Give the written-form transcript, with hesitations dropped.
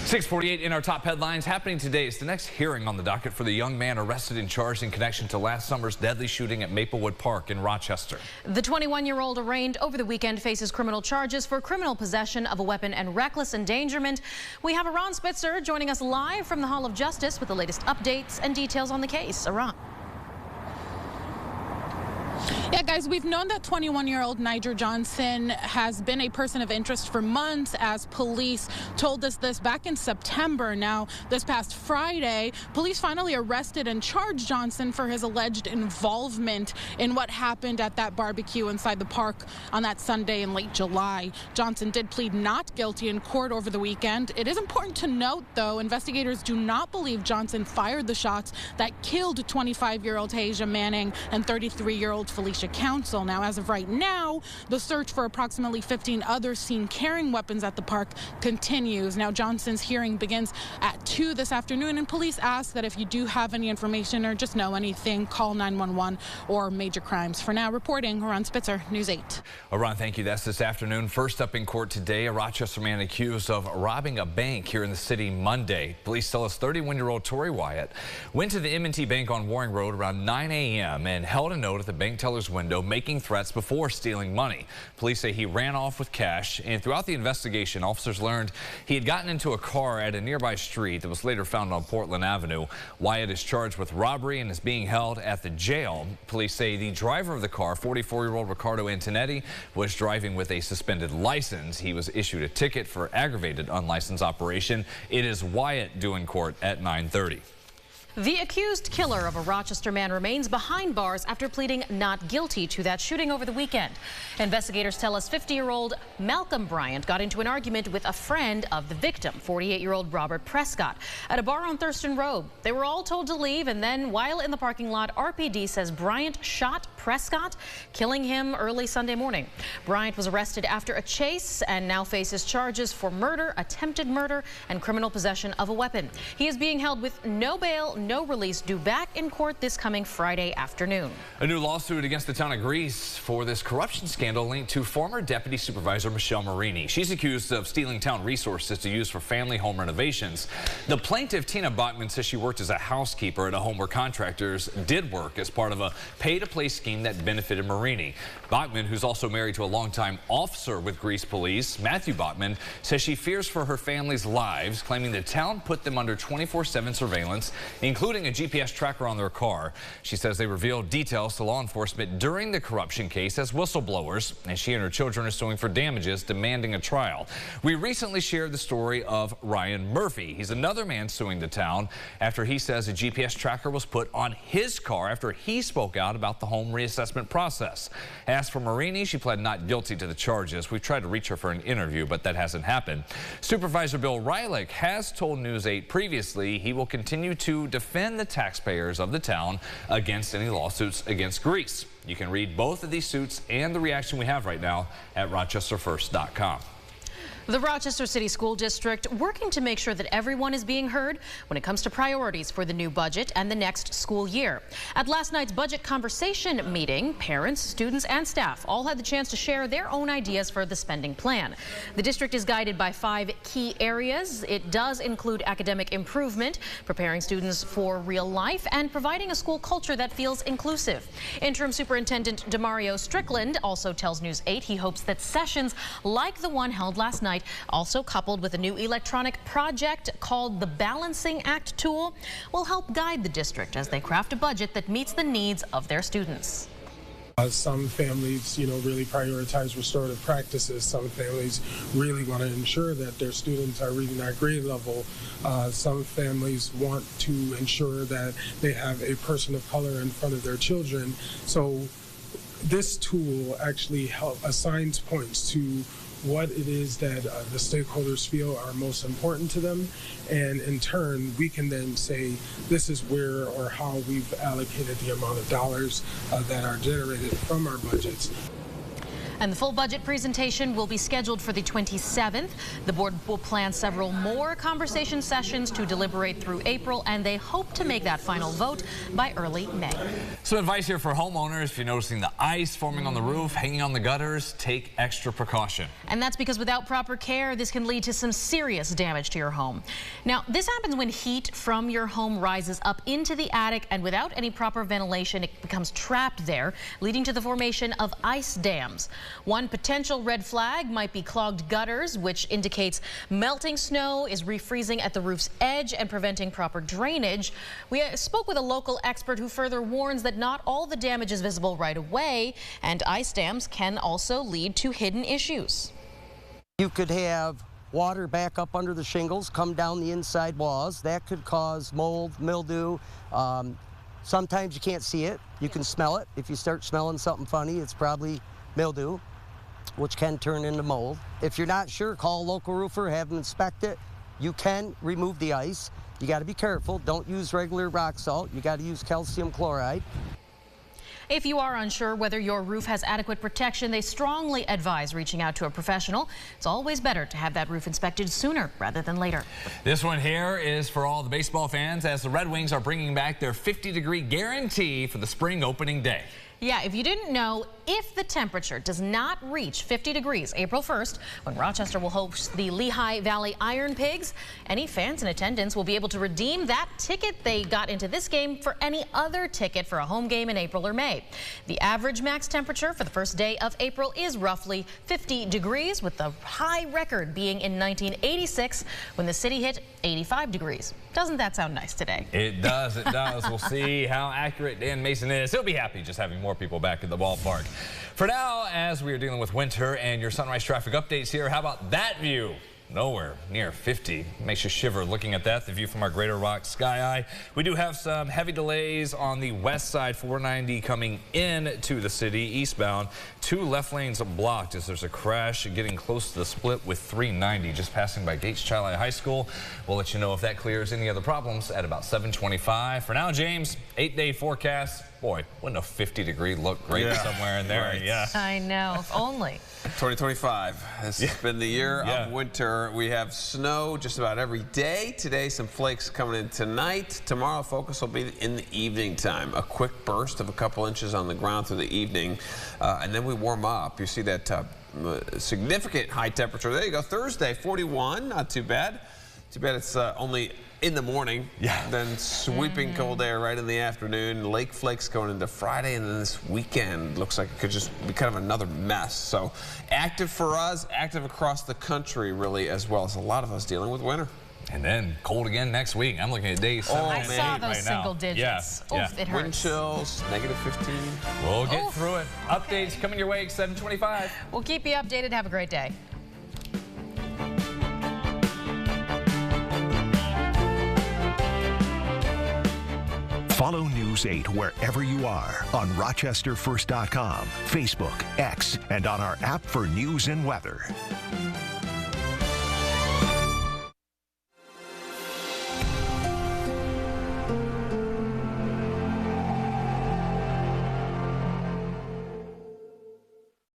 6:48 in our top headlines. Happening today is the next hearing on the docket for the young man arrested and charged in connection to last summer's deadly shooting at Maplewood Park in Rochester. The 21-year-old arraigned over the weekend faces criminal charges for criminal possession of a weapon and reckless endangerment. We have Aron Spitzer joining us live from the Hall of Justice with the latest updates and details on the case. Aron. Yeah, guys, we've known that 21-year-old Niger Johnson has been a person of interest for months, as police told us this back in September. Now, this past Friday, police finally arrested and charged Johnson for his alleged involvement in what happened at that barbecue inside the park on that Sunday in late July. Johnson did plead not guilty in court over the weekend. It is important to note, though, investigators do not believe Johnson fired the shots that killed 25-year-old Hasia Manning and 33-year-old Felicia Council. Now, as of right now, the search for approximately 15 others seen carrying weapons at the park continues. Now, Johnson's hearing begins at 2 this afternoon, and police ask that if you do have any information or just know anything, call 911 or Major Crimes. For now, reporting, Aron Spitzer, News 8. Aron, thank you. That's this afternoon. First up in court today, a Rochester man accused of robbing a bank here in the city Monday. Police tell us 31-year-old Tory Wyatt went to the M&T Bank on Waring Road around 9 a.m. and held a note at the bank teller's window, making threats before stealing money. Police say he ran off with cash, and throughout the investigation, officers learned he had gotten into a car at a nearby street that was later found on Portland Avenue. Wyatt is charged with robbery and is being held at the jail. Police say the driver of the car, 44-year-old Ricardo Antonetti, was driving with a suspended license. He was issued a ticket for aggravated unlicensed operation. It is Wyatt due in court at 9:30. The accused killer of a Rochester man remains behind bars after pleading not guilty to that shooting over the weekend. Investigators tell us 50-year-old Malcolm Bryant got into an argument with a friend of the victim, 48-year-old Robert Prescott, at a bar on Thurston Road. They were all told to leave, and then while in the parking lot, RPD says Bryant shot Prescott, killing him early Sunday morning. Bryant was arrested after a chase and now faces charges for murder, attempted murder, and criminal possession of a weapon. He is being held with no bail, no release, due back in court this coming Friday afternoon. A new lawsuit against the town of Greece for this corruption scandal linked to former Deputy Supervisor Michelle Marini. She's accused of stealing town resources to use for family home renovations. The plaintiff, Tina Bachman, says she worked as a housekeeper at a home where contractors did work as part of a pay-to-play scheme that benefited Marini. Bachman, who's also married to a longtime officer with Greece police, Matthew Bachman, says she fears for her family's lives, claiming the town put them under 24/7 surveillance, including a GPS tracker on their car. She says they revealed details to law enforcement during the corruption case as whistleblowers, and she and her children are suing for damages, demanding a trial. We recently shared the story of Ryan Murphy. He's another man suing the town after he says a GPS tracker was put on his car after he spoke out about the home reassessment process. As for Marini, she pled not guilty to the charges. We've tried to reach her for an interview, but that hasn't happened. Supervisor Bill Rylick has told News 8 previously he will continue to defend the taxpayers of the town against any lawsuits against Greece. You can read both of these suits and the reaction we have right now at rochesterfirst.com. The Rochester City School District working to make sure that everyone is being heard when it comes to priorities for the new budget and the next school year. At last night's budget conversation meeting, parents, students, and staff all had the chance to share their own ideas for the spending plan. The district is guided by 5 key areas. It does include academic improvement, preparing students for real life, and providing a school culture that feels inclusive. Interim Superintendent Demario Strickland also tells News 8 he hopes that sessions like the one held last night, also coupled with a new electronic project called the Balancing Act tool, will help guide the district as they craft a budget that meets the needs of their students. Some families, really prioritize restorative practices. Some families really want to ensure that their students are reading at grade level. Some families want to ensure that they have a person of color in front of their children. So this tool actually assigns points to what it is that the stakeholders feel are most important to them, and in turn we can then say this is where or how we've allocated the amount of dollars that are generated from our budgets. And the full budget presentation will be scheduled for the 27th. The board will plan several more conversation sessions to deliberate through April, and they hope to make that final vote by early May. Some advice here for homeowners. If you're noticing the ice forming on the roof, hanging on the gutters, take extra precaution. And that's because without proper care, this can lead to some serious damage to your home. Now, this happens when heat from your home rises up into the attic, and without any proper ventilation, it becomes trapped there, leading to the formation of ice dams. One potential red flag might be clogged gutters, which indicates melting snow is refreezing at the roof's edge and preventing proper drainage. We spoke with a local expert who further warns that not all the damage is visible right away, and ice dams can also lead to hidden issues. You could have water back up under the shingles, come down the inside walls. That could cause mold, mildew. Sometimes you can't see it. You can smell it. If you start smelling something funny, it's probably mildew, which can turn into mold. If you're not sure, call a local roofer, have them inspect it. You can remove the ice. You got to be careful. Don't use regular rock salt. You got to use calcium chloride. If you are unsure whether your roof has adequate protection, they strongly advise reaching out to a professional. It's always better to have that roof inspected sooner rather than later. This one here is for all the baseball fans, as the Red Wings are bringing back their 50-degree guarantee for the spring opening day. Yeah, if you didn't know, if the temperature does not reach 50 degrees April 1st, when Rochester will host the Lehigh Valley Iron Pigs, any fans in attendance will be able to redeem that ticket they got into this game for any other ticket for a home game in April or May. The average max temperature for the first day of April is roughly 50 degrees, with the high record being in 1986 when the city hit 85 degrees. Doesn't that sound nice today? It does, it does. We'll see how accurate Dan Mason is. He'll be happy just having more people back at the ballpark. For now, as we are dealing with winter and your sunrise traffic updates here, how about that view? Nowhere near 50. Makes you shiver looking at that, the view from our Greater Rock Sky Eye. We do have some heavy delays on the west side, 490 coming in to the city eastbound. 2 left lanes blocked as there's a crash getting close to the split with 390 just passing by Gates Child High School. We'll let you know if that clears any other problems at about 7:25. For now, James, 8-day forecast. Boy, wouldn't a 50-degree look great somewhere in there? Right. Yeah. I know, if only. 2025 has been the year of winter. We have snow just about every day. Today, some flakes coming in tonight. Tomorrow, focus will be in the evening time. A quick burst of a couple inches on the ground through the evening, and then we warm up. You see that significant high temperature. There you go. Thursday, 41. Not too bad. Too bad it's only in the morning. Then sweeping cold air right in the afternoon. Lake flakes going into Friday, and then this weekend looks like it could just be kind of another mess. So active for us, active across the country really, as well as a lot of us dealing with winter. And then cold again next week. I'm looking at days 7 I and 8 saw those right single now. digits. Oof, it hurts. Wind chills, -15. We'll get through it. Updates coming your way, 7:25. We'll keep you updated. Have a great day. Follow News 8 wherever you are on RochesterFirst.com, Facebook, X, and on our app for news and weather.